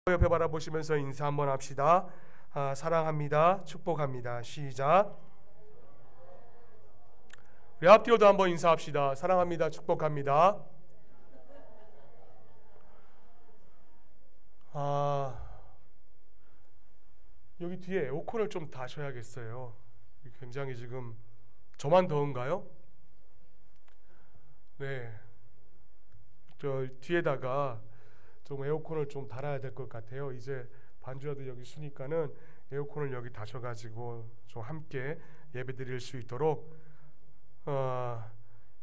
옆에 바라보시면서 인사 한번 합시다. 사랑합니다. 축복합니다. 시작. 우리 앞뒤로도 한번 인사합시다. 사랑합니다. 축복합니다. 여기 뒤에 에어컨을 좀 다셔야겠어요. 굉장히 지금 저만 더운가요? 네. 저 뒤에다가 좀 에어컨을 좀 달아야 될 것 같아요. 이제 반주자도 여기 쓰니까는 에어컨을 여기 다셔가지고 좀 함께 예배드릴 수 있도록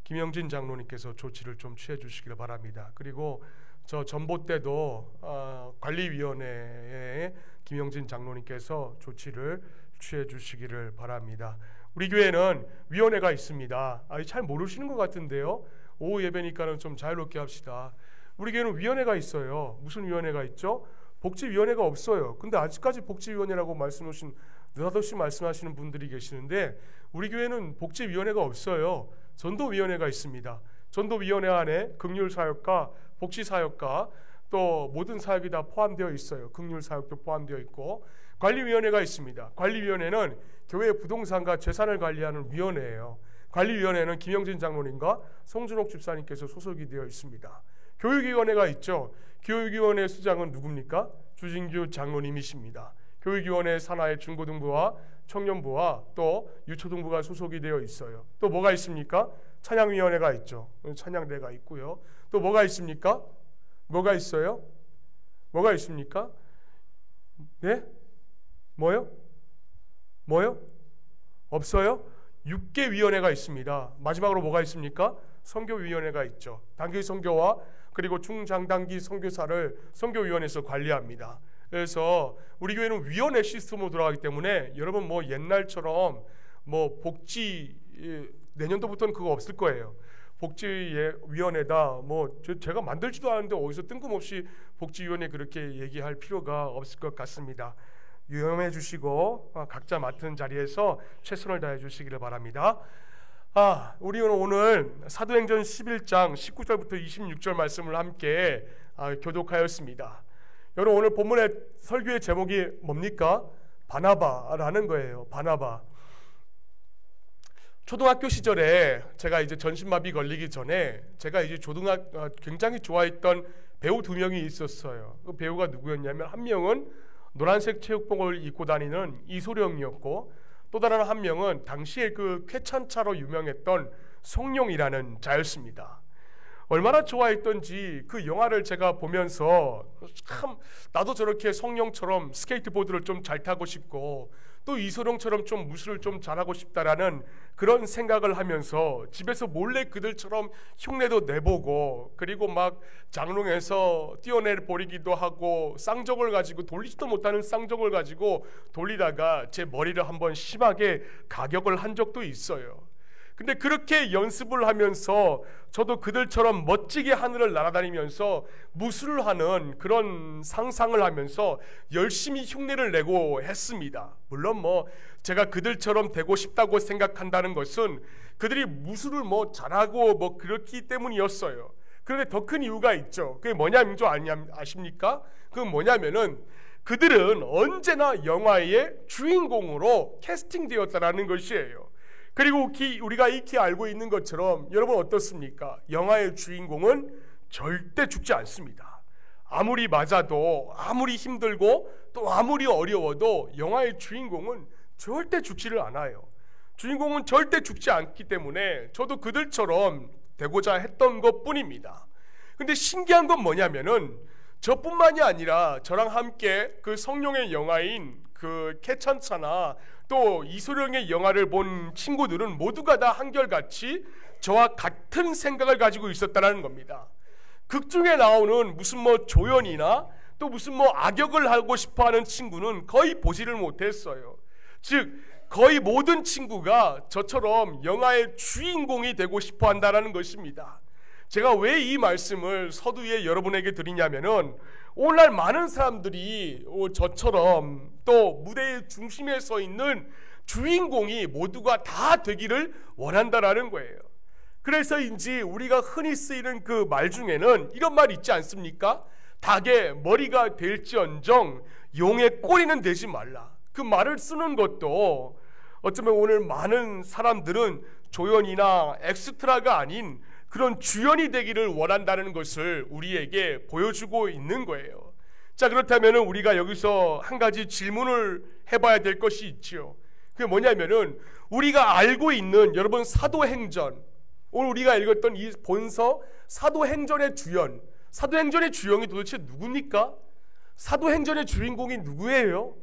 김영진 장로님께서 조치를 좀 취해 주시기를 바랍니다. 그리고 저 전봇대도 관리위원회에 김영진 장로님께서 조치를 취해 주시기를 바랍니다. 우리 교회는 위원회가 있습니다. 잘 모르시는 것 같은데요. 오후 예배니까는 좀 자유롭게 합시다. 우리 교회는 위원회가 있어요. 무슨 위원회가 있죠? 복지위원회가 없어요. 근데 아직까지 복지위원회라고 느닷없이 말씀하시는 분들이 계시는데, 우리 교회는 복지위원회가 없어요. 전도위원회가 있습니다. 전도위원회 안에 긍휼사역과 복지사역과 또 모든 사역이 다 포함되어 있어요. 긍휼사역도 포함되어 있고, 관리위원회가 있습니다. 관리위원회는 교회의 부동산과 재산을 관리하는 위원회예요. 관리위원회는 김영진 장로님과 송준옥 집사님께서 소속이 되어 있습니다. 교육위원회가 있죠. 교육위원회 수장은 누굽니까? 주진규 장로님이십니다. 교육위원회 산하의 중고등부와 청년부와 또 유초등부가 소속이 되어 있어요. 또 뭐가 있습니까? 찬양위원회가 있죠. 찬양대가 있고요. 또 뭐가 있습니까? 뭐가 있어요? 뭐가 있습니까? 네? 뭐요? 없어요? 육계위원회가 있습니다. 마지막으로 뭐가 있습니까? 선교위원회가 있죠. 단기 선교와 그리고 중장단기 선교사를 선교위원회에서 관리합니다. 그래서 우리 교회는 위원회 시스템으로 돌아가기 때문에 여러분 옛날처럼 복지 내년도부터는 그거 없을 거예요. 복지위원회다 제가 만들지도 않았는데 어디서 뜬금없이 복지위원회 그렇게 얘기할 필요가 없을 것 같습니다. 유념해 주시고 각자 맡은 자리에서 최선을 다해 주시기를 바랍니다. 우리는 오늘 사도행전 11장 19절부터 26절 말씀을 함께 교독하였습니다. 여러분, 오늘 본문의 설교의 제목이 뭡니까? 바나바라는 거예요. 바나바. 초등학교 시절에 제가 이제 전신마비 걸리기 전에 제가 이제 굉장히 좋아했던 배우 두 명이 있었어요. 그 배우가 누구였냐면, 한 명은 노란색 체육복을 입고 다니는 이소룡이었고, 또 다른 한 명은 당시에 그 쾌찬차로 유명했던 송룡이라는 자였습니다. 얼마나 좋아했던지 그 영화를 제가 보면서 참 나도 저렇게 송룡처럼 스케이트보드를 좀 잘 타고 싶고 또 이소룡처럼 좀 무술을 좀 잘하고 싶다라는 그런 생각을 하면서 집에서 몰래 그들처럼 흉내도 내보고, 그리고 막 장롱에서 뛰어내버리기도 하고, 쌍적을 가지고 돌리지도 못하는 쌍적을 가지고 돌리다가 제 머리를 한번 심하게 가격을 한 적도 있어요. 근데 그렇게 연습을 하면서 저도 그들처럼 멋지게 하늘을 날아다니면서 무술을 하는 그런 상상을 하면서 열심히 흉내를 내고 했습니다. 물론 제가 그들처럼 되고 싶다고 생각한다는 것은 그들이 무술을 잘하고 그렇기 때문이었어요. 그런데 더 큰 이유가 있죠. 그게 뭐냐면 아십니까? 그건 뭐냐면은 그들은 언제나 영화의 주인공으로 캐스팅되었다라는 것이에요. 그리고 우리가 익히 알고 있는 것처럼 여러분 어떻습니까? 영화의 주인공은 절대 죽지 않습니다. 아무리 맞아도, 아무리 힘들고 또 아무리 어려워도 영화의 주인공은 절대 죽지를 않아요. 주인공은 절대 죽지 않기 때문에 저도 그들처럼 되고자 했던 것뿐입니다. 근데 신기한 건 뭐냐면은 저뿐만이 아니라 저랑 함께 그 성룡의 영화인 그 캐찬차나 또 이소룡의 영화를 본 친구들은 모두가 다 한결같이 저와 같은 생각을 가지고 있었다는 겁니다. 극 중에 나오는 무슨 조연이나 또 무슨 악역을 하고 싶어하는 친구는 거의 보지를 못했어요. 즉 거의 모든 친구가 저처럼 영화의 주인공이 되고 싶어 한다는 것입니다. 제가 왜 이 말씀을 서두에 여러분에게 드리냐면은 오늘날 많은 사람들이 저처럼 또 무대의 중심에 서 있는 주인공이 모두가 다 되기를 원한다라는 거예요. 그래서인지 우리가 흔히 쓰이는 그 말 중에는 이런 말 있지 않습니까? 닭의 머리가 될지언정 용의 꼬리는 되지 말라. 그 말을 쓰는 것도 어쩌면 오늘 많은 사람들은 조연이나 엑스트라가 아닌 그런 주연이 되기를 원한다는 것을 우리에게 보여주고 있는 거예요. 자, 그렇다면 우리가 여기서 한 가지 질문을 해봐야 될 것이 있지요. 그게 뭐냐면은 우리가 알고 있는 여러분 사도행전, 오늘 우리가 읽었던 이 본서 사도행전의 주연, 사도행전의 주인공이 도대체 누굽니까? 사도행전의 주인공이 누구예요?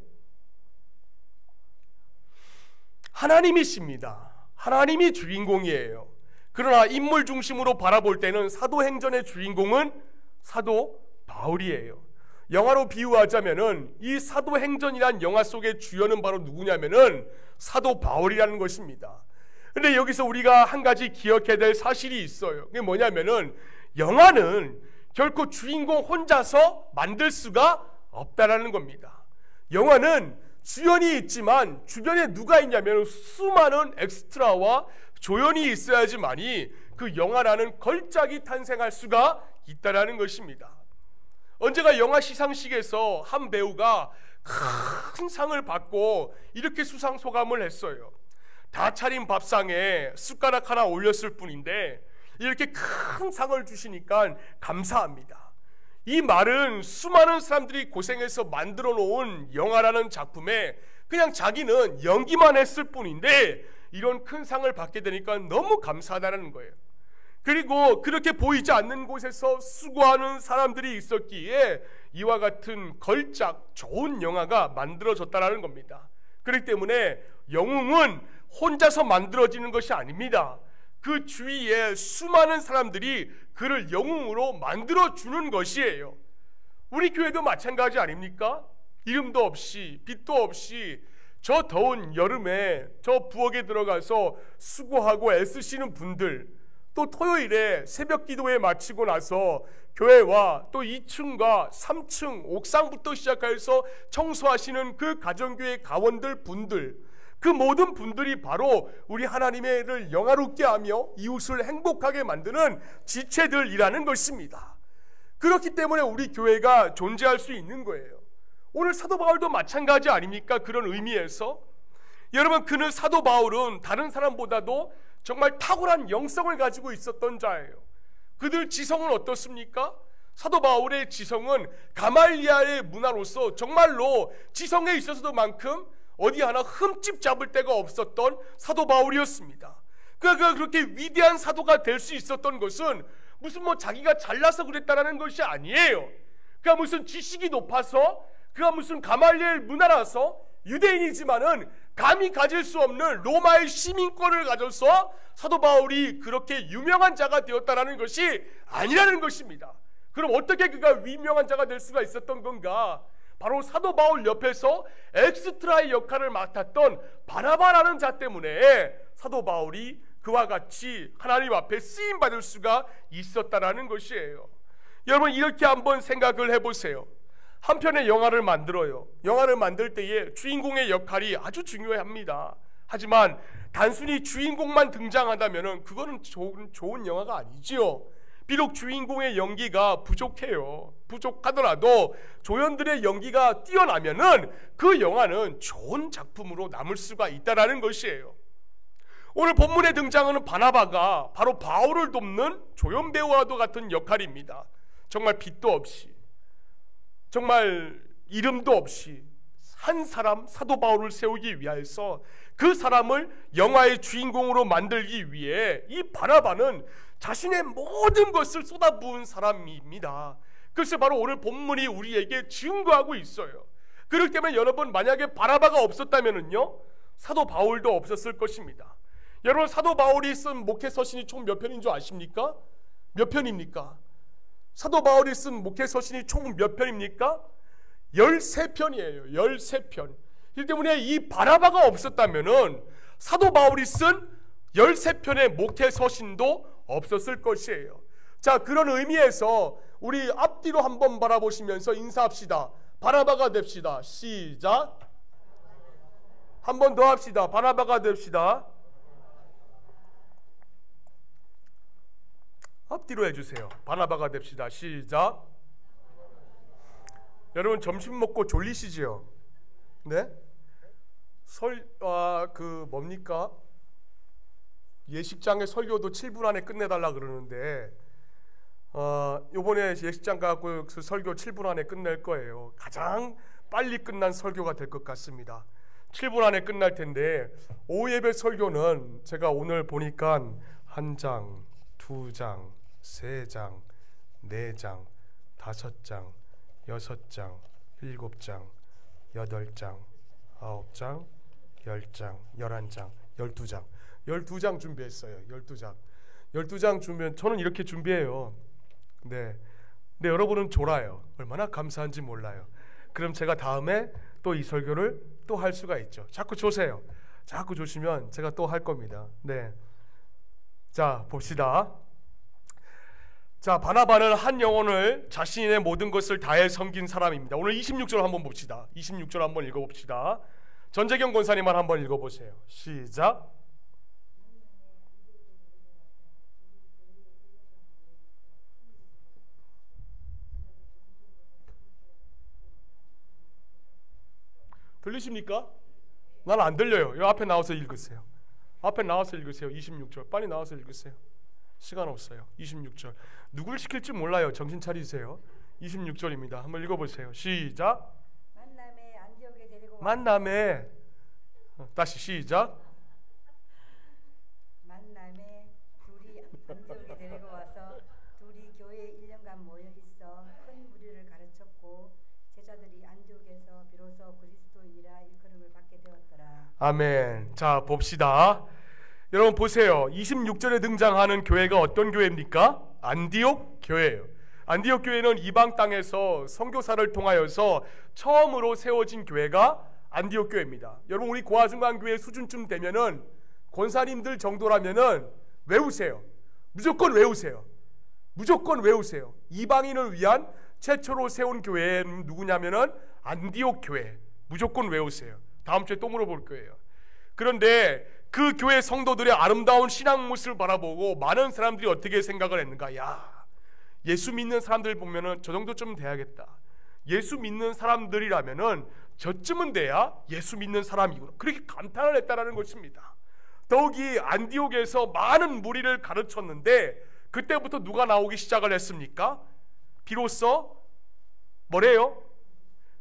하나님이십니다. 하나님이 주인공이에요. 그러나 인물 중심으로 바라볼 때는 사도행전의 주인공은 사도 바울이에요. 영화로 비유하자면은 이 사도행전이란 영화 속의 주연은 바로 누구냐면은 사도 바울이라는 것입니다. 근데 여기서 우리가 한 가지 기억해야 될 사실이 있어요. 그게 뭐냐면은 영화는 결코 주인공 혼자서 만들 수가 없다라는 겁니다. 영화는 주연이 있지만 주변에 누가 있냐면 수많은 엑스트라와 조연이 있어야지만이 그 영화라는 걸작이 탄생할 수가 있다라는 것입니다. 언제가 영화 시상식에서 한 배우가 큰 상을 받고 이렇게 수상 소감을 했어요. 다 차린 밥상에 숟가락 하나 올렸을 뿐인데 이렇게 큰 상을 주시니까 감사합니다. 이 말은 수많은 사람들이 고생해서 만들어 놓은 영화라는 작품에 그냥 자기는 연기만 했을 뿐인데 이런 큰 상을 받게 되니까 너무 감사하다는 거예요. 그리고 그렇게 보이지 않는 곳에서 수고하는 사람들이 있었기에 이와 같은 걸작 좋은 영화가 만들어졌다는 겁니다. 그렇기 때문에 영웅은 혼자서 만들어지는 것이 아닙니다. 그 주위에 수많은 사람들이 그를 영웅으로 만들어주는 것이에요. 우리 교회도 마찬가지 아닙니까? 이름도 없이 빛도 없이 저 더운 여름에 저 부엌에 들어가서 수고하고 애쓰시는 분들, 또 토요일에 새벽 기도회 마치고 나서 교회와 또 2층과 3층 옥상부터 시작해서 청소하시는 그 가정교회 가원들 분들, 그 모든 분들이 바로 우리 하나님을 영화롭게 하며 이웃을 행복하게 만드는 지체들이라는 것입니다. 그렇기 때문에 우리 교회가 존재할 수 있는 거예요. 오늘 사도 바울도 마찬가지 아닙니까? 그런 의미에서 여러분, 그는 사도 바울은 다른 사람보다도 정말 탁월한 영성을 가지고 있었던 자예요. 그들 지성은 어떻습니까? 사도 바울의 지성은 가말리엘의 문화로서 정말로 지성에 있어서도만큼 어디 하나 흠집 잡을 데가 없었던 사도 바울이었습니다. 그가 그렇게 위대한 사도가 될 수 있었던 것은 무슨 자기가 잘나서 그랬다라는 것이 아니에요. 그가 무슨 지식이 높아서, 그가 무슨 가말리엘 문화라서, 유대인이지만은 감히 가질 수 없는 로마의 시민권을 가져서 사도 바울이 그렇게 유명한 자가 되었다라는 것이 아니라는 것입니다. 그럼 어떻게 그가 유명한 자가 될 수가 있었던 건가? 바로 사도 바울 옆에서 엑스트라의 역할을 맡았던 바나바라는 자 때문에 사도 바울이 그와 같이 하나님 앞에 쓰임받을 수가 있었다라는 것이에요. 여러분, 이렇게 한번 생각을 해보세요. 한 편의 영화를 만들어요. 영화를 만들 때에 주인공의 역할이 아주 중요합니다. 하지만 단순히 주인공만 등장한다면 그거는 좋은 영화가 아니지요. 비록 주인공의 연기가 부족해요. 부족하더라도 조연들의 연기가 뛰어나면은 그 영화는 좋은 작품으로 남을 수가 있다라는 것이에요. 오늘 본문에 등장하는 바나바가 바로 바울을 돕는 조연 배우와도 같은 역할입니다. 정말 빛도 없이, 정말 이름도 없이 한 사람, 사도 바울을 세우기 위해서 그 사람을 영화의 주인공으로 만들기 위해 이 바나바는 자신의 모든 것을 쏟아부은 사람입니다. 그래서 바로 오늘 본문이 우리에게 증거하고 있어요. 그렇기 때문에 여러분, 만약에 바나바가 없었다면요, 사도 바울도 없었을 것입니다. 여러분, 사도 바울이 쓴 목회 서신이 총 몇 편인 줄 아십니까? 몇 편입니까? 사도 바울이 쓴 목회 서신이 총 몇 편입니까? 13편이에요. 13편. 그렇기 때문에 이 바나바가 없었다면은 사도 바울이 쓴 13편의 목회 서신도 없었을 것이에요. 자, 그런 의미에서 우리 앞뒤로 한번 바라보시면서 인사합시다. 바나바가 됩시다. 시작. 한 번 더 합시다. 바나바가 됩시다. 앞뒤로 해주세요. 바나바가 됩시다. 시작. 여러분 점심 먹고 졸리시지요? 네? 뭡니까? 예식장의 설교도 7분 안에 끝내달라 그러는데 요번에 예식장 가고 그 설교 7분 안에 끝낼 거예요. 가장 빨리 끝난 설교가 될 것 같습니다. 7분 안에 끝날 텐데 오후 예배 설교는 제가 오늘 보니까 1장, 2장, 3장, 4장, 5장, 6장, 7장, 8장, 9장, 10장, 11장, 12장 12장 준비했어요. 12장 준비한 저는 이렇게 준비해요. 네. 근데 여러분은 졸아요. 얼마나 감사한지 몰라요. 그럼 제가 다음에 또 이 설교를 또 할 수가 있죠. 자꾸 조세요. 자꾸 조시면 제가 또 할 겁니다. 네. 자, 봅시다. 자, 바나바는 한 영혼을 자신의 모든 것을 다해 섬긴 사람입니다. 오늘 26절 한번 봅시다. 26절 한번 읽어봅시다. 전재경 권사님만 한번 읽어보세요. 시작. 들리십니까? 난 안 들려요. 이 앞에 나와서 읽으세요. 앞에 나와서 읽으세요. 26절 빨리 나와서 읽으세요. 시간 없어요. 26절 누굴 시킬지 몰라요. 정신 차리세요. 26절입니다. 한번 읽어보세요. 시작. 만남에 안디옥에 데리고 만남에 다시 시작. 만남에 둘이 안디옥에 데리고 와서 둘이 교회에 1년간 모여 있어 큰 무리를 가르쳤고 제자들이 안디옥에서 비로소 그리스도인이라 일컬음을 받게 되었더라. 아멘. 자, 봅시다. 여러분 보세요. 26절에 등장하는 교회가 어떤 교회입니까? 안디옥 교회예요. 안디옥 교회는 이방 땅에서 선교사를 통하여서 처음으로 세워진 교회가 안디옥 교회입니다. 여러분 우리 고아중간교회 수준쯤 되면은 권사님들 정도라면은 외우세요. 무조건 외우세요. 무조건 외우세요. 이방인을 위한 최초로 세운 교회는 누구냐면은 안디옥 교회. 무조건 외우세요. 다음 주에 또 물어볼 거예요. 그런데 그 교회 성도들의 아름다운 신앙 모습을 바라보고 많은 사람들이 어떻게 생각을 했는가? 야, 예수 믿는 사람들 보면은 저 정도쯤 돼야겠다. 예수 믿는 사람들이라면은 저쯤은 돼야 예수 믿는 사람이구나. 그렇게 감탄을 했다라는 것입니다. 더욱이 안디옥에서 많은 무리를 가르쳤는데 그때부터 누가 나오기 시작을 했습니까? 비로소 뭐래요?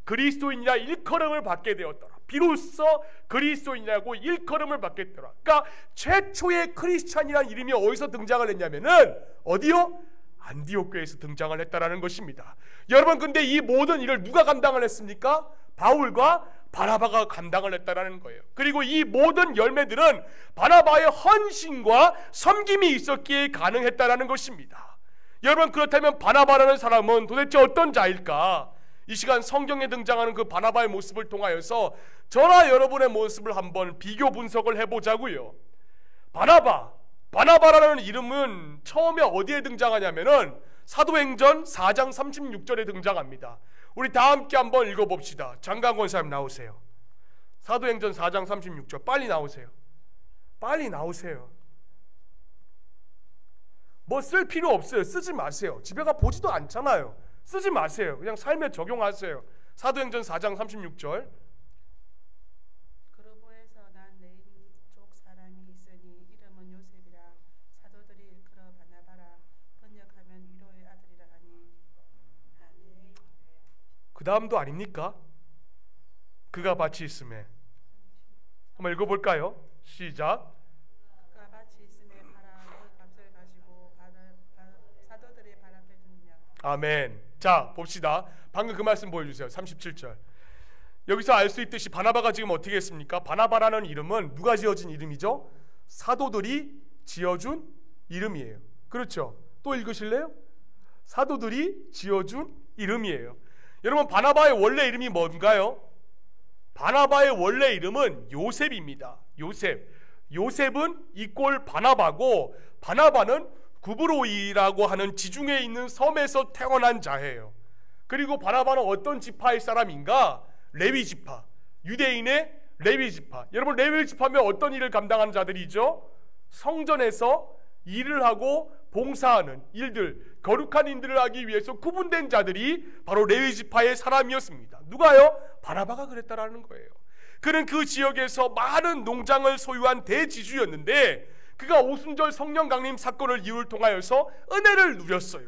그리스도인이라 일컬음을 받게 되었더라. 비로소 그리스도인이라고 일컬음을 받게 되었더라. 그러니까 최초의 크리스찬이라는 이름이 어디서 등장을 했냐면은 어디요? 안디옥 교회에서 등장을 했다라는 것입니다. 여러분 근데 이 모든 일을 누가 감당을 했습니까? 바울과 바나바가 감당을 했다라는 거예요. 그리고 이 모든 열매들은 바나바의 헌신과 섬김이 있었기에 가능했다라는 것입니다. 여러분 그렇다면 바나바라는 사람은 도대체 어떤 자일까? 이 시간 성경에 등장하는 그 바나바의 모습을 통하여서 저나 여러분의 모습을 한번 비교 분석을 해보자고요. 바나바라는 이름은 처음에 어디에 등장하냐면은 사도행전 4장 36절에 등장합니다. 우리 다 함께 한번 읽어봅시다. 장강권 사람 나오세요. 사도행전 4장 36절 빨리 나오세요. 빨리 나오세요. 뭐 쓸 필요 없어요. 쓰지 마세요. 집에 가 보지도 않잖아요. 쓰지 마세요. 그냥 삶에 적용하세요. 사도행전 4장 36절. 그로보에서 난 레위족 사람이 있으니 이름은 요셉이라 사도들이 일컬어 바나바라 번역하면 위로의 아들이라 하니. 아멘. 그 다음도 아닙니까? 그가 밭이 있음에. 한번 읽어볼까요? 시작. 그가 밭이 있음에 팔아 그 값을 가지고 사도들의 발 앞에 두느냐. 아멘. 자 봅시다. 방금 그 말씀 보여주세요. 37절. 여기서 알 수 있듯이 바나바가 지금 어떻게 했습니까? 바나바라는 이름은 누가 지어준 이름이죠? 사도들이 지어준 이름이에요. 그렇죠? 또 읽으실래요? 사도들이 지어준 이름이에요. 여러분 바나바의 원래 이름이 뭔가요? 바나바의 원래 이름은 요셉입니다. 요셉은 이꼴 바나바고 바나바는 구브로이라고 하는 지중해에 있는 섬에서 태어난 자예요. 그리고 바나바는 어떤 지파의 사람인가? 레위 지파, 유대인의 레위 지파. 여러분 레위 지파면 어떤 일을 감당하는 자들이죠? 성전에서 일을 하고 봉사하는 일들, 거룩한 일들을 하기 위해서 구분된 자들이 바로 레위 지파의 사람이었습니다. 누가요? 바나바가 그랬다라는 거예요. 그는 그 지역에서 많은 농장을 소유한 대지주였는데 그가 오순절 성령 강림 사건을 이유를 통하여서 은혜를 누렸어요.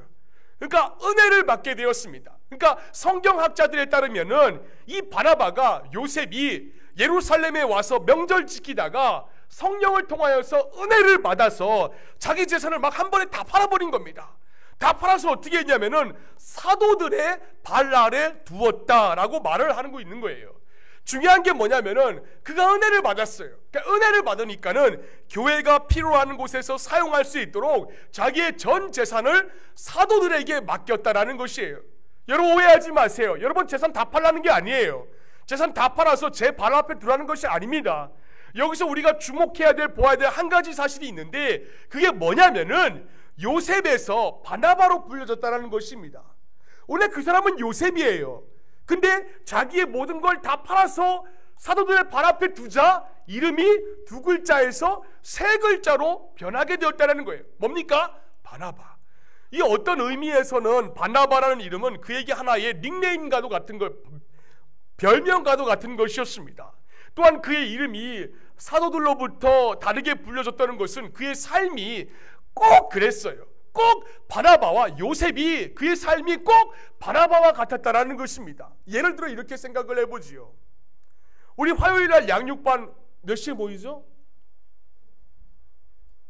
그러니까 은혜를 받게 되었습니다. 그러니까 성경학자들에 따르면은 이 바나바가 요셉이 예루살렘에 와서 명절 지키다가 성령을 통하여서 은혜를 받아서 자기 재산을 막 한 번에 다 팔아버린 겁니다. 다 팔아서 어떻게 했냐면은 사도들의 발 아래 두었다라고 말을 하는 거 있는 거예요. 중요한 게 뭐냐면은 그가 은혜를 받았어요. 그러니까 은혜를 받으니까는 교회가 필요한 곳에서 사용할 수 있도록 자기의 전 재산을 사도들에게 맡겼다라는 것이에요. 여러분 오해하지 마세요. 여러분 재산 다 팔라는 게 아니에요. 재산 다 팔아서 제 발 앞에 두라는 것이 아닙니다. 여기서 우리가 주목해야 될, 보아야 될 한 가지 사실이 있는데 그게 뭐냐면은 요셉에서 바나바로 불려졌다는 것입니다. 원래 그 사람은 요셉이에요. 근데 자기의 모든 걸 다 팔아서 사도들의 발 앞에 두자 이름이 두 글자에서 세 글자로 변하게 되었다는 거예요. 뭡니까? 바나바. 이 어떤 의미에서는 바나바라는 이름은 그에게 하나의 닉네임과도 같은 것, 별명과도 같은 것이었습니다. 또한 그의 이름이 사도들로부터 다르게 불려졌다는 것은 그의 삶이 꼭 그랬어요. 꼭 바나바와 요셉이 그의 삶이 꼭 바나바와 같았다라는 것입니다. 예를 들어 이렇게 생각을 해보지요. 우리 화요일날 양육반 몇 시에 모이죠?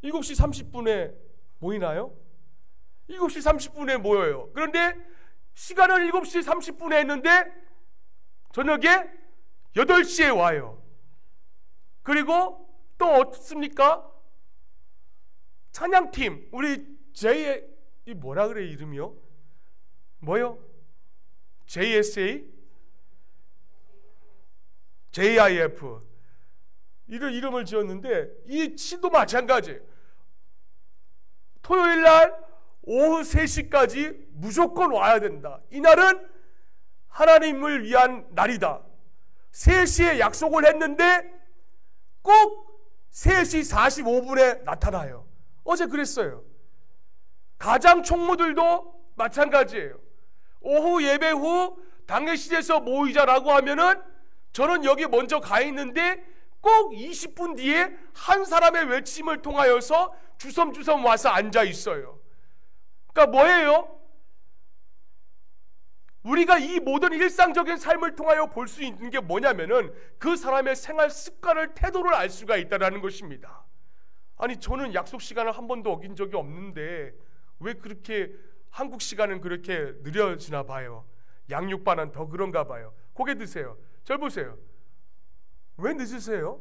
7시 30분에 모이나요? 7시 30분에 모여요. 그런데 시간은 7시 30분에 했는데 저녁에 8시에 와요. 그리고 또 어떻습니까? 찬양팀, 우리 J의 이 뭐라 그래 이름이요? 뭐요? JSA? JIF 이런 이름을 지었는데 이 치도 마찬가지. 토요일날 오후 3시까지 무조건 와야 된다. 이날은 하나님을 위한 날이다. 3시에 약속을 했는데 꼭 3시 45분에 나타나요. 어제 그랬어요. 가장 총무들도 마찬가지예요. 오후 예배 후 당회실에서 모이자라고 하면은 저는 여기 먼저 가 있는데 꼭 20분 뒤에 한 사람의 외침을 통하여서 주섬주섬 와서 앉아 있어요. 그러니까 뭐예요? 우리가 이 모든 일상적인 삶을 통하여 볼 수 있는 게 뭐냐면은 그 사람의 생활 습관을, 태도를 알 수가 있다는 것입니다. 아니 저는 약속 시간을 한 번도 어긴 적이 없는데 왜 그렇게 한국 시간은 그렇게 느려지나 봐요. 양육반은 더 그런가 봐요. 고개 드세요. 절 보세요. 왜 늦으세요?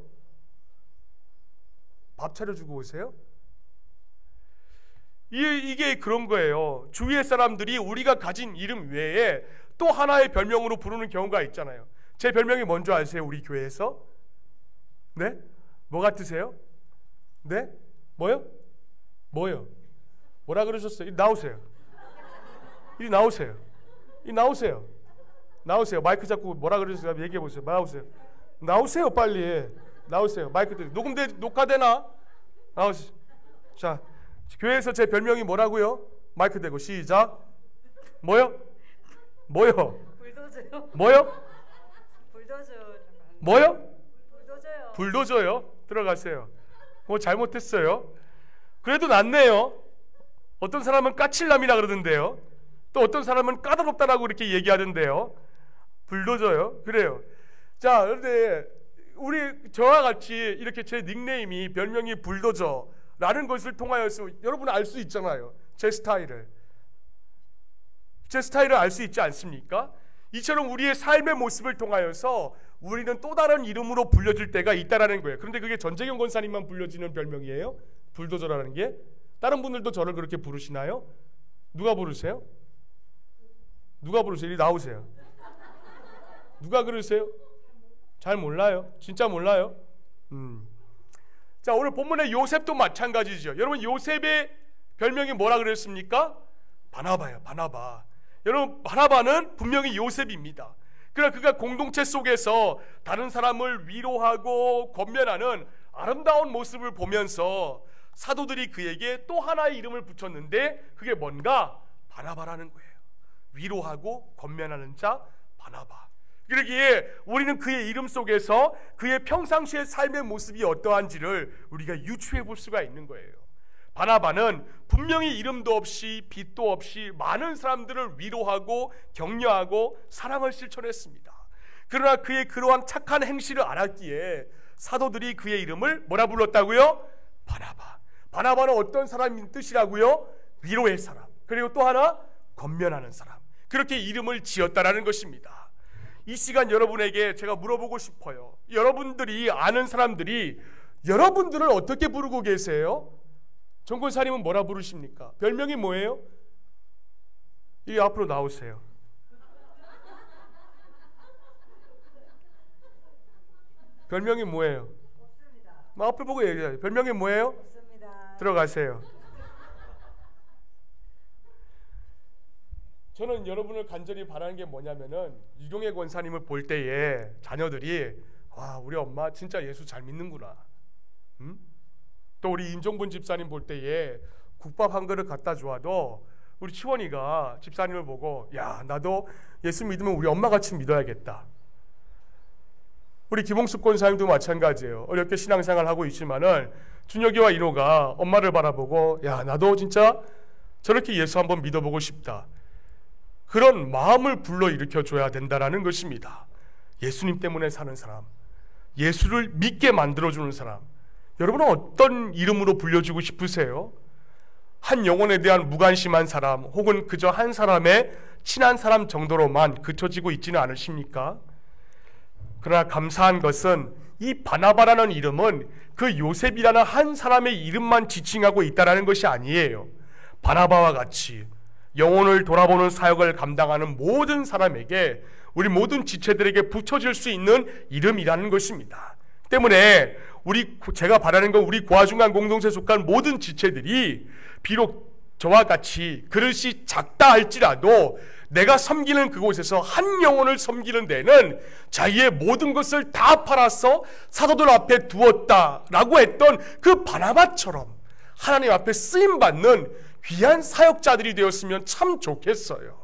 밥 차려주고 오세요? 이게 그런 거예요. 주위의 사람들이 우리가 가진 이름 외에 또 하나의 별명으로 부르는 경우가 있잖아요. 제 별명이 뭔지 아세요? 우리 교회에서? 네? 뭐 같으세요? 네? 뭐요? 뭐요? 뭐라 그러셨어요? 이리 나오세요. 이리 나오세요. 이리 나오세요. 나오세요. 마이크 잡고 뭐라 그러셨어요? 얘기해 보세요. 나오세요. 나오세요 빨리. 나오세요. 마이크 들. 녹화되나? 나오세요. 자, 교회에서 제 별명이 뭐라고요? 마이크 대고 시작. 뭐요? 뭐요? 불도저요. 뭐요? 불도저. 뭐요? 불도저요. 불도저요? 들어가세요. 잘못했어요. 그래도 낫네요. 어떤 사람은 까칠남이라 그러던데요. 또 어떤 사람은 까다롭다라고 이렇게 얘기하던데요. 불도저요? 그래요. 자, 그런데 저와 같이 이렇게 제 닉네임이 별명이 불도저라는 것을 통하여서 여러분 알 수 있잖아요. 제 스타일을 알 수 있지 않습니까? 이처럼 우리의 삶의 모습을 통하여서 우리는 또 다른 이름으로 불려질 때가 있다라는 거예요. 그런데 그게 전재경 권사님만 불려지는 별명이에요? 불도저라는 게? 다른 분들도 저를 그렇게 부르시나요? 누가 부르세요? 누가 부르세요? 이리 나오세요. 누가 그러세요? 잘 몰라요. 진짜 몰라요. 자, 오늘 본문의 요셉도 마찬가지죠. 여러분 요셉의 별명이 뭐라 그랬습니까? 바나바예요. 바나바. 여러분 바나바는 분명히 요셉입니다. 그러나 그가 공동체 속에서 다른 사람을 위로하고 권면하는 아름다운 모습을 보면서 사도들이 그에게 또 하나의 이름을 붙였는데 그게 뭔가? 바나바라는 거예요. 위로하고 권면하는 자 바나바. 그러기에 우리는 그의 이름 속에서 그의 평상시의 삶의 모습이 어떠한지를 우리가 유추해 볼 수가 있는 거예요. 바나바는 분명히 이름도 없이 빚도 없이 많은 사람들을 위로하고 격려하고 사랑을 실천했습니다. 그러나 그의 그러한 착한 행실을 알았기에 사도들이 그의 이름을 뭐라 불렀다고요? 바나바. 바나바는 어떤 사람인 뜻이라고요? 위로의 사람. 그리고 또 하나 권면하는 사람. 그렇게 이름을 지었다라는 것입니다. 이 시간 여러분에게 제가 물어보고 싶어요. 여러분들이 아는 사람들이 여러분들을 어떻게 부르고 계세요? 정권사님은 뭐라 부르십니까? 별명이 뭐예요? 이 앞으로 나오세요. 별명이 뭐예요? 없습니다. 앞을 보고 얘기해요. 별명이 뭐예요? 없습니다. 들어가세요. 저는 여러분을 간절히 바라는 게 뭐냐면은 유경혜 권사님을 볼 때에 자녀들이 와, 우리 엄마 진짜 예수 잘 믿는구나. 또 우리 임종분 집사님 볼 때에 국밥 한 그릇 갖다 주어도 우리 치원이가 집사님을 보고 야, 나도 예수 믿으면 우리 엄마같이 믿어야겠다. 우리 김홍숙 권사님도 마찬가지예요. 어렵게 신앙생활 하고 있지만은 준혁이와 인호가 엄마를 바라보고 야, 나도 진짜 저렇게 예수 한번 믿어보고 싶다. 그런 마음을 불러일으켜 줘야 된다라는 것입니다. 예수님 때문에 사는 사람, 예수를 믿게 만들어주는 사람, 여러분은 어떤 이름으로 불려주고 싶으세요? 한 영혼에 대한 무관심한 사람 혹은 그저 한 사람의 친한 사람 정도로만 그쳐지고 있지는 않으십니까? 그러나 감사한 것은 이 바나바라는 이름은 그 요셉이라는 한 사람의 이름만 지칭하고 있다는 것이 아니에요. 바나바와 같이 영혼을 돌아보는 사역을 감당하는 모든 사람에게, 우리 모든 지체들에게 붙여질 수 있는 이름이라는 것입니다. 때문에 제가 바라는 건 우리 고아중간 공동체에 속한 모든 지체들이 비록 저와 같이 그릇이 작다 할지라도 내가 섬기는 그곳에서 한 영혼을 섬기는 데는 자기의 모든 것을 다 팔아서 사도들 앞에 두었다라고 했던 그 바나바처럼 하나님 앞에 쓰임받는 귀한 사역자들이 되었으면 참 좋겠어요.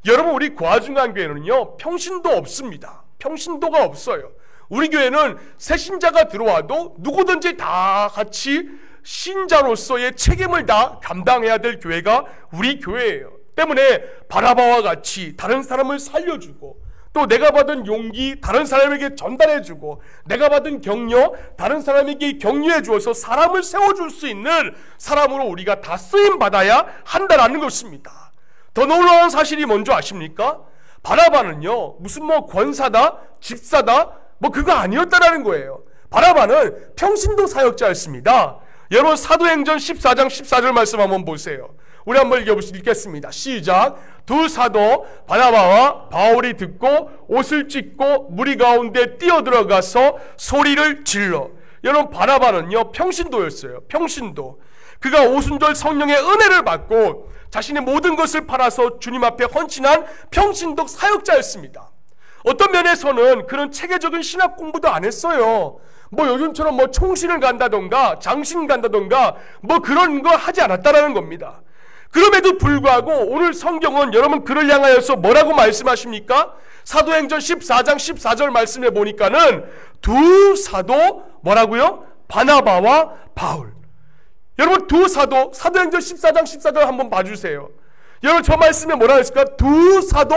여러분, 우리 고아중간교회는요 평신도 없습니다. 평신도가 없어요. 우리 교회는 새 신자가 들어와도 누구든지 다 같이 신자로서의 책임을 다 감당해야 될 교회가 우리 교회예요. 때문에 바나바와 같이 다른 사람을 살려주고 또 내가 받은 용기 다른 사람에게 전달해주고 내가 받은 격려 다른 사람에게 격려해 주어서 사람을 세워줄 수 있는 사람으로 우리가 다 쓰임받아야 한다는 것입니다. 더 놀라운 사실이 뭔지 아십니까? 바나바는요 무슨 권사다 집사다 그거 아니었다라는 거예요. 바나바는 평신도 사역자였습니다. 여러분, 사도행전 14장 14절 말씀 한번 보세요. 우리 한번 읽겠습니다. 시작. 두 사도 바나바와 바울이 듣고 옷을 찢고 무리 가운데 뛰어들어가서 소리를 질러. 여러분, 바나바는요 평신도였어요. 평신도. 그가 오순절 성령의 은혜를 받고 자신의 모든 것을 팔아서 주님 앞에 헌신한 평신도 사역자였습니다. 어떤 면에서는 그런 체계적인 신학 공부도 안 했어요. 요즘처럼 총신을 간다던가 장신 간다던가 그런 거 하지 않았다라는 겁니다. 그럼에도 불구하고 오늘 성경은 여러분 그를 향하여서 뭐라고 말씀하십니까? 사도행전 14장 14절 말씀해 보니까는 두 사도 뭐라고요? 바나바와 바울. 여러분, 두 사도, 사도행전 14장 14절 한번 봐주세요. 여러분, 저 말씀에 뭐라고 했을까? 두 사도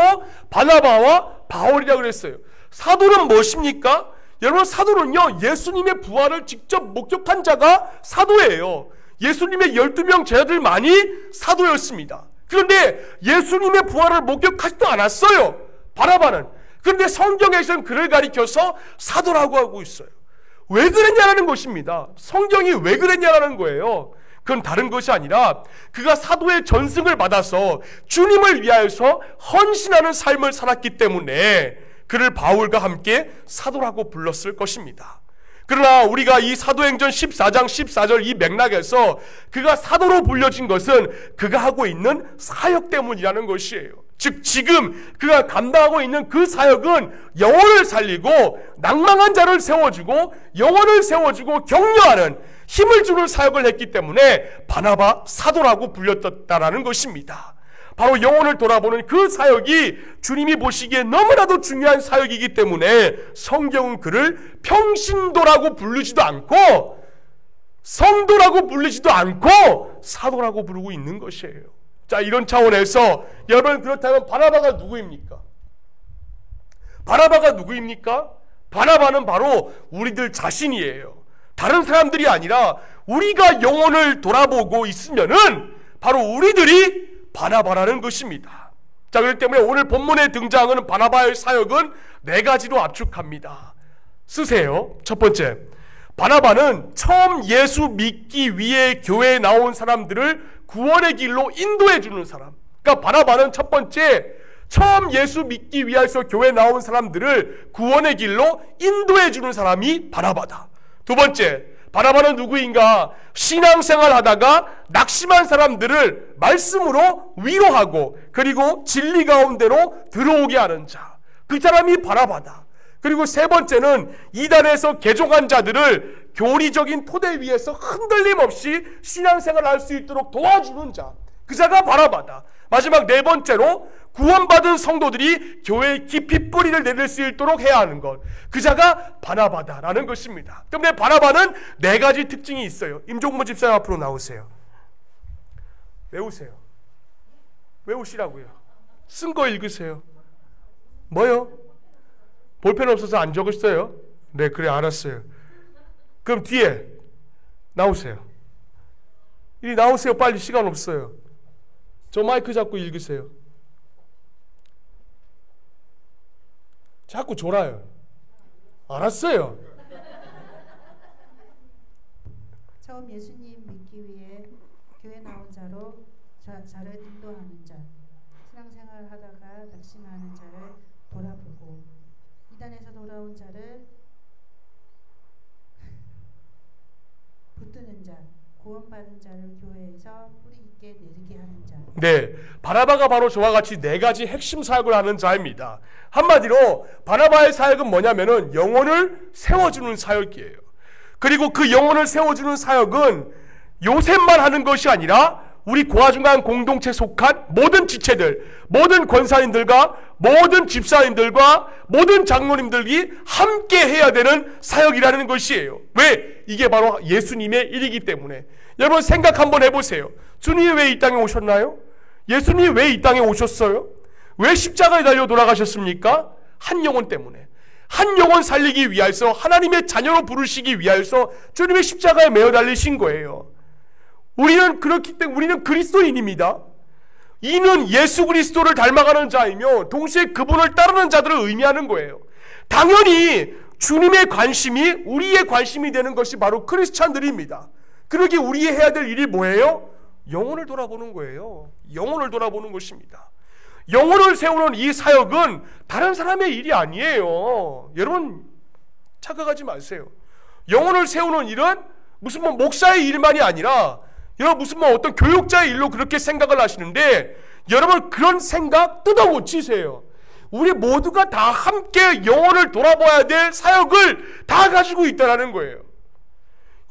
바나바와 바울이라고 그랬어요. 사도는 무엇입니까? 여러분, 사도는요 예수님의 부활을 직접 목격한 자가 사도예요. 예수님의 12명 제자들만이 사도였습니다. 그런데 예수님의 부활을 목격하지도 않았어요, 바나바는. 그런데 성경에서는 그를 가리켜서 사도라고 하고 있어요. 왜 그랬냐라는 것입니다. 성경이 왜 그랬냐라는 거예요. 그건 다른 것이 아니라 그가 사도의 전승을 받아서 주님을 위하여서 헌신하는 삶을 살았기 때문에 그를 바울과 함께 사도라고 불렀을 것입니다. 그러나 우리가 이 사도행전 14장 14절 이 맥락에서 그가 사도로 불려진 것은 그가 하고 있는 사역 때문이라는 것이에요. 즉 지금 그가 감당하고 있는 그 사역은 영혼을 살리고 낭망한 자를 세워주고 영혼을 세워주고 격려하는 힘을 주는 사역을 했기 때문에 바나바 사도라고 불렸다라는 것입니다. 바로 영혼을 돌아보는 그 사역이 주님이 보시기에 너무나도 중요한 사역이기 때문에 성경은 그를 평신도라고 부르지도 않고 성도라고 부르지도 않고 사도라고 부르고 있는 것이에요. 자, 이런 차원에서 여러분, 그렇다면 바나바가 누구입니까? 바나바가 누구입니까? 바나바는 바로 우리들 자신이에요. 다른 사람들이 아니라 우리가 영혼을 돌아보고 있으면은 바로 우리들이 바나바라는 것입니다. 자, 그렇기 때문에 오늘 본문에 등장하는 바나바의 사역은 4가지로 압축합니다. 쓰세요. 첫 번째, 바나바는 처음 예수 믿기 위해 교회에 나온 사람들을 구원의 길로 인도해 주는 사람. 그러니까 바나바는 첫 번째, 처음 예수 믿기 위해서 교회에 나온 사람들을 구원의 길로 인도해 주는 사람이 바나바다. 두 번째, 바나바는 누구인가? 신앙생활 하다가 낙심한 사람들을 말씀으로 위로하고 그리고 진리 가운데로 들어오게 하는 자, 그 사람이 바나바다. 그리고 세 번째는 이단에서 개종한 자들을 교리적인 토대 위에서 흔들림 없이 신앙생활을 할 수 있도록 도와주는 자, 그 자가 바나바다. 마지막 네 번째로 구원받은 성도들이 교회에 깊이 뿌리를 내릴 수 있도록 해야 하는 것, 그 자가 바나바다라는 것입니다. 때문에 바나바는 4가지 특징이 있어요. 임종모 집사님 앞으로 나오세요. 외우세요. 외우시라고요. 쓴 거 읽으세요. 뭐요? 볼펜 없어서 안 적었어요? 네, 그래, 알았어요. 그럼 뒤에 나오세요. 이리 나오세요. 빨리, 시간 없어요. 저 마이크 잡고 읽으세요. 자꾸 졸아요. 알았어요. 처음 예수님 믿기 위해 교회 나온 자로 자를 인도하는 자, 신앙생활 하다가 낙심하는 자를 돌아보고 이단에서 돌아온 자를 붙드는 자, 구원받은 자를 교회에서 뿌리 있게 내리게 하는 자. 네, 바나바가 바로 저와 같이 4가지 핵심 사역을 하는 자입니다. 한마디로 바나바의 사역은 뭐냐면은 영혼을 세워주는 사역이에요. 그리고 그 영혼을 세워주는 사역은 요셉만 하는 것이 아니라 우리 고아중간 공동체에 속한 모든 지체들, 모든 권사님들과 모든 집사님들과 모든 장로님들이 함께 해야 되는 사역이라는 것이에요. 왜? 이게 바로 예수님의 일이기 때문에. 여러분 생각 한번 해보세요. 주님이 왜 이 땅에 오셨나요? 예수님이 왜 이 땅에 오셨어요? 왜 십자가에 달려 돌아가셨습니까? 한 영혼 때문에. 한 영혼 살리기 위하여서, 하나님의 자녀로 부르시기 위하여서 주님의 십자가에 매어 달리신 거예요. 우리는 그렇기 때문에 우리는 그리스도인입니다. 이는 예수 그리스도를 닮아가는 자이며 동시에 그분을 따르는 자들을 의미하는 거예요. 당연히 주님의 관심이 우리의 관심이 되는 것이 바로 크리스찬들입니다. 그러기에 우리 해야 될 일이 뭐예요? 영혼을 돌아보는 거예요. 영혼을 돌아보는 것입니다. 영혼을 세우는 이 사역은 다른 사람의 일이 아니에요. 여러분 착각하지 마세요. 영혼을 세우는 일은 무슨 목사의 일만이 아니라 여러분 무슨 어떤 교육자의 일로 그렇게 생각을 하시는데, 여러분 그런 생각 뜯어고치세요. 우리 모두가 다 함께 영혼을 돌아봐야 될 사역을 다 가지고 있다는 거예요.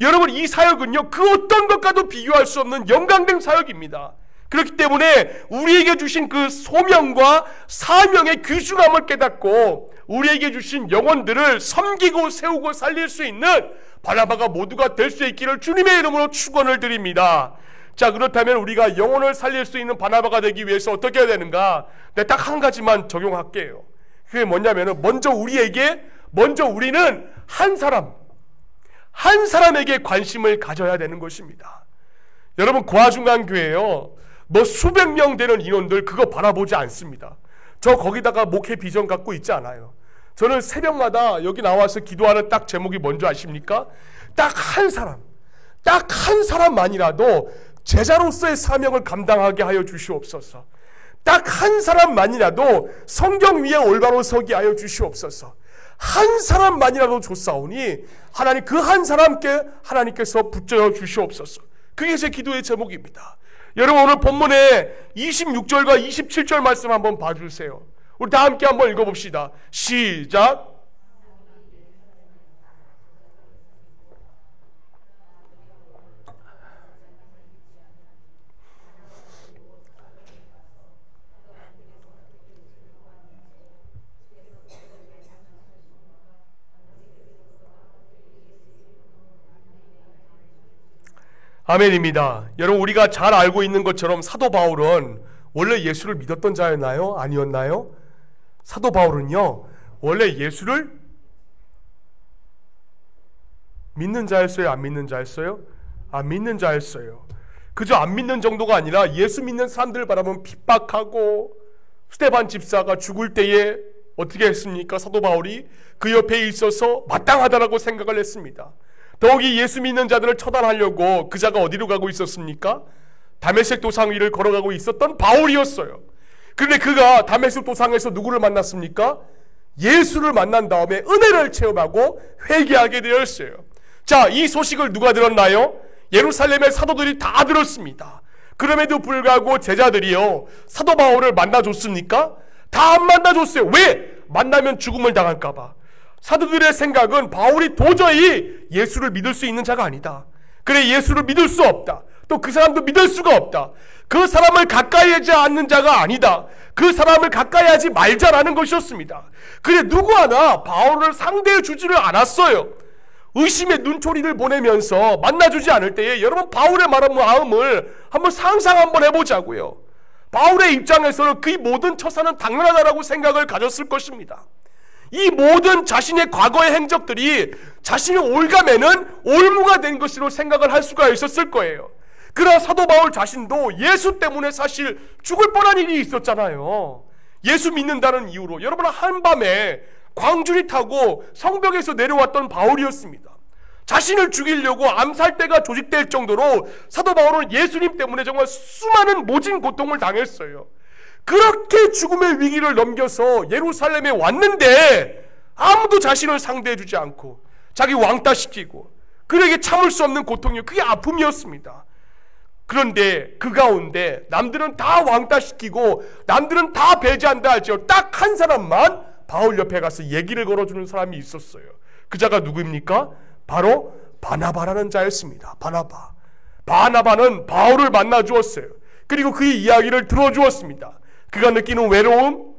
여러분 이 사역은요 그 어떤 것과도 비교할 수 없는 영광된 사역입니다. 그렇기 때문에 우리에게 주신 그 소명과 사명의 귀중함을 깨닫고 우리에게 주신 영혼들을 섬기고 세우고 살릴 수 있는 바나바가 모두가 될 수 있기를 주님의 이름으로 축원을 드립니다. 자, 그렇다면 우리가 영혼을 살릴 수 있는 바나바가 되기 위해서 어떻게 해야 되는가? 네, 딱 한 가지만 적용할게요. 그게 뭐냐면은 먼저 우리는 한 사람에게 관심을 가져야 되는 것입니다. 여러분 고아중간교회요 뭐 수백 명 되는 인원들 그거 바라보지 않습니다. 저 거기다가 목회 비전 갖고 있지 않아요. 저는 새벽마다 여기 나와서 기도하는 딱 제목이 뭔지 아십니까? 딱 한 사람만이라도 제자로서의 사명을 감당하게 하여 주시옵소서. 딱 한 사람만이라도 성경 위에 올바로 서게 하여 주시옵소서. 한 사람만이라도 줬사오니 하나님 그 한 사람께 하나님께서 붙여 주시옵소서. 그게 제 기도의 제목입니다. 여러분 오늘 본문에 26절과 27절 말씀 한번 봐주세요. 우리 다 함께 한번 읽어봅시다. 시작. 아멘입니다. 여러분 우리가 잘 알고 있는 것처럼 사도 바울은 원래 예수를 믿었던 자였나요? 아니었나요? 사도 바울은요 원래 예수를 믿는 자였어요? 안 믿는 자였어요? 안 믿는 자였어요. 그저 안 믿는 정도가 아니라 예수 믿는 사람들을 바라보면 핍박하고, 스데반 집사가 죽을 때에 어떻게 했습니까? 사도 바울이 그 옆에 있어서 마땅하다라고 생각을 했습니다. 더욱이 예수 믿는 자들을 처단하려고 그 자가 어디로 가고 있었습니까? 다메섹 도상 위를 걸어가고 있었던 바울이었어요. 그런데 그가 다메섹 도상에서 누구를 만났습니까? 예수를 만난 다음에 은혜를 체험하고 회개하게 되었어요. 자, 이 소식을 누가 들었나요? 예루살렘의 사도들이 다 들었습니다. 그럼에도 불구하고 제자들이요 사도 바울을 만나줬습니까? 다 안 만나줬어요. 왜? 만나면 죽음을 당할까봐. 사도들의 생각은 바울이 도저히 예수를 믿을 수 있는 자가 아니다. 그래, 예수를 믿을 수 없다. 또 그 사람도 믿을 수가 없다. 그 사람을 가까이 하지 않는 자가 아니다. 그 사람을 가까이 하지 말자라는 것이었습니다. 그래, 누구 하나 바울을 상대해 주지를 않았어요. 의심의 눈초리를 보내면서 만나주지 않을 때에 여러분 바울의 말한 마음을 한번 상상 한번 해보자고요. 바울의 입장에서는 그 모든 처사는 당연하다라고 생각을 가졌을 것입니다. 이 모든 자신의 과거의 행적들이 자신의 올감에는 올무가 된 것으로 생각을 할 수가 있었을 거예요. 그러나 사도 바울 자신도 예수 때문에 사실 죽을 뻔한 일이 있었잖아요. 예수 믿는다는 이유로 여러분 한밤에 광주리 타고 성벽에서 내려왔던 바울이었습니다. 자신을 죽이려고 암살대가 조직될 정도로 사도 바울은 예수님 때문에 정말 수많은 모진 고통을 당했어요. 그렇게 죽음의 위기를 넘겨서 예루살렘에 왔는데 아무도 자신을 상대해주지 않고 자기 왕따시키고 그에게 참을 수 없는 고통이요, 그게 아픔이었습니다. 그런데 그 가운데 남들은 다 왕따시키고 남들은 다 배제한다 하죠. 딱 한 사람만 바울 옆에 가서 얘기를 걸어주는 사람이 있었어요. 그 자가 누구입니까? 바로 바나바라는 자였습니다. 바나바는 바울을 만나 주었어요. 그리고 그의 이야기를 들어주었습니다. 그가 느끼는 외로움,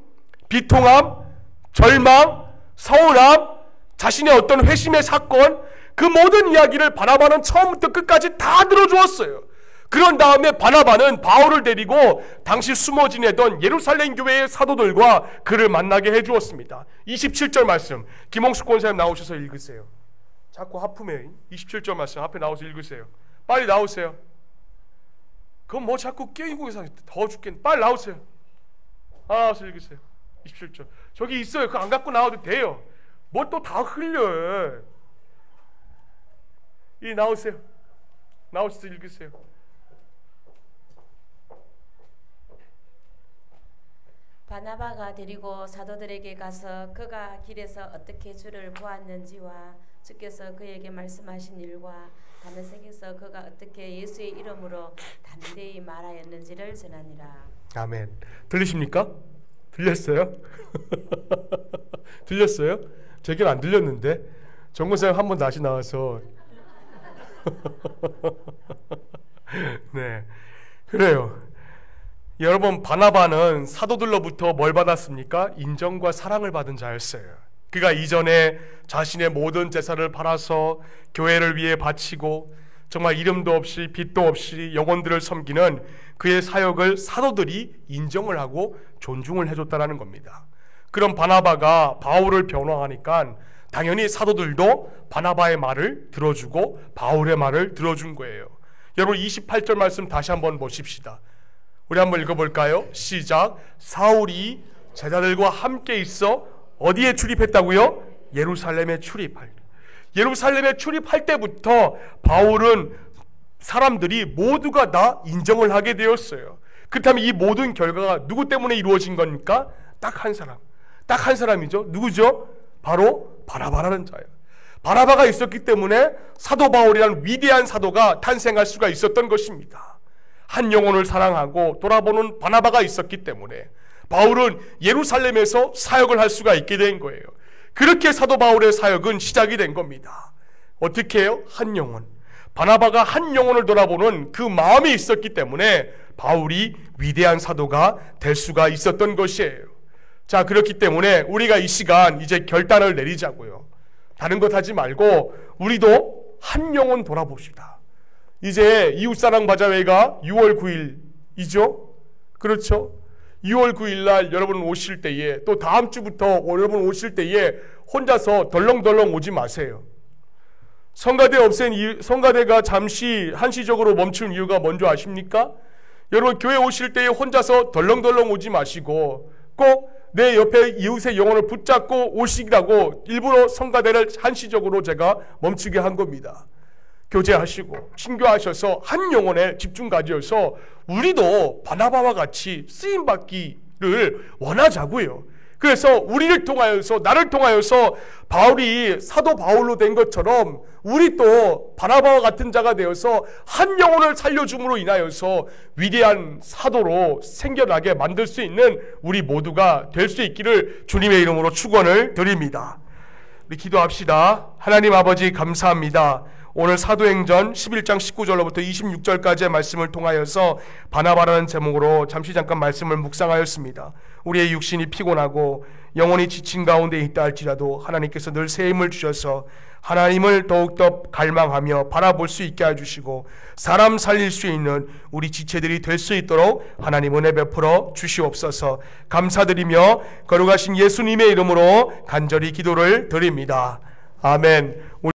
비통함, 절망, 서운함, 자신의 어떤 회심의 사건, 그 모든 이야기를 바나바는 처음부터 끝까지 다 들어주었어요. 그런 다음에 바나바는 바울을 데리고 당시 숨어 지내던 예루살렘 교회의 사도들과 그를 만나게 해주었습니다. 27절 말씀 김홍숙 권사님 나오셔서 읽으세요. 자꾸 하품해. 27절 말씀 앞에 나와서 읽으세요. 빨리 나오세요. 그건 뭐 자꾸 끼고 있어. 더워 죽겠네. 빨리 나오세요. 나와서 읽으세요. 27절 저기 있어요. 그거 안 갖고 나와도 돼요. 뭐 또 다 흘려. 이 나오세요. 나오셔서 읽으세요. 바나바가 데리고 사도들에게 가서 그가 길에서 어떻게 주를 보았는지와 주께서 그에게 말씀하신 일과 다메섹에서 그가 어떻게 예수의 이름으로 담대히 말하였는지를 전하니라. 아멘. 들리십니까? 들렸어요? 들렸어요? 제겐 안 들렸는데 정권사님 한 번 다시 나와서 네, 그래요. 여러분 바나바는 사도들로부터 뭘 받았습니까? 인정과 사랑을 받은 자였어요. 그가 이전에 자신의 모든 재산을 팔아서 교회를 위해 바치고 정말 이름도 없이 빚도 없이 영혼들을 섬기는 그의 사역을 사도들이 인정을 하고 존중을 해줬다는 겁니다. 그런 바나바가 바울을 변호하니까 당연히 사도들도 바나바의 말을 들어주고 바울의 말을 들어준 거예요. 여러분 28절 말씀 다시 한번 보십시다. 우리 한번 읽어볼까요? 시작. 사울이 제자들과 함께 있어 어디에 출입했다고요? 예루살렘에 출입할 때. 예루살렘에 출입할 때부터 바울은 사람들이 모두가 다 인정을 하게 되었어요. 그렇다면 이 모든 결과가 누구 때문에 이루어진 겁니까? 딱 한 사람. 딱 한 사람이죠. 누구죠? 바로 바나바라는 자예요. 바나바가 있었기 때문에 사도 바울이라는 위대한 사도가 탄생할 수가 있었던 것입니다. 한 영혼을 사랑하고 돌아보는 바나바가 있었기 때문에 바울은 예루살렘에서 사역을 할 수가 있게 된 거예요. 그렇게 사도 바울의 사역은 시작이 된 겁니다. 어떻게 해요? 한 영혼. 바나바가 한 영혼을 돌아보는 그 마음이 있었기 때문에 바울이 위대한 사도가 될 수가 있었던 것이에요. 자, 그렇기 때문에 우리가 이 시간 이제 결단을 내리자고요. 다른 것 하지 말고 우리도 한 영혼 돌아봅시다. 이제 이웃사랑 바자회가 6월 9일이죠? 그렇죠? 6월 9일 날 여러분 오실 때에, 또 다음 주부터 여러분 오실 때에 혼자서 덜렁덜렁 오지 마세요. 성가대가 잠시 한시적으로 멈춘 이유가 뭔지 아십니까? 여러분 교회 오실 때에 혼자서 덜렁덜렁 오지 마시고 꼭 내 옆에 이웃의 영혼을 붙잡고 오시라고 일부러 성가대를 한시적으로 제가 멈추게 한 겁니다. 교제하시고 친교하셔서 한 영혼에 집중 가져서 우리도 바나바와 같이 쓰임받기를 원하자고요. 그래서 우리를 통하여서, 나를 통하여서 바울이 사도 바울로 된 것처럼 우리 또 바나바와 같은 자가 되어서 한 영혼을 살려줌으로 인하여서 위대한 사도로 생겨나게 만들 수 있는 우리 모두가 될 수 있기를 주님의 이름으로 축원을 드립니다. 우리 기도합시다. 하나님 아버지 감사합니다. 오늘 사도행전 11장 19절로부터 26절까지의 말씀을 통하여서 바나바라는 제목으로 잠시 잠깐 말씀을 묵상하였습니다. 우리의 육신이 피곤하고 영혼이 지친 가운데 있다 할지라도 하나님께서 늘 새 힘을 주셔서 하나님을 더욱더 갈망하며 바라볼 수 있게 해주시고 사람 살릴 수 있는 우리 지체들이 될 수 있도록 하나님 은혜 베풀어 주시옵소서. 감사드리며 거룩하신 예수님의 이름으로 간절히 기도를 드립니다. 아멘.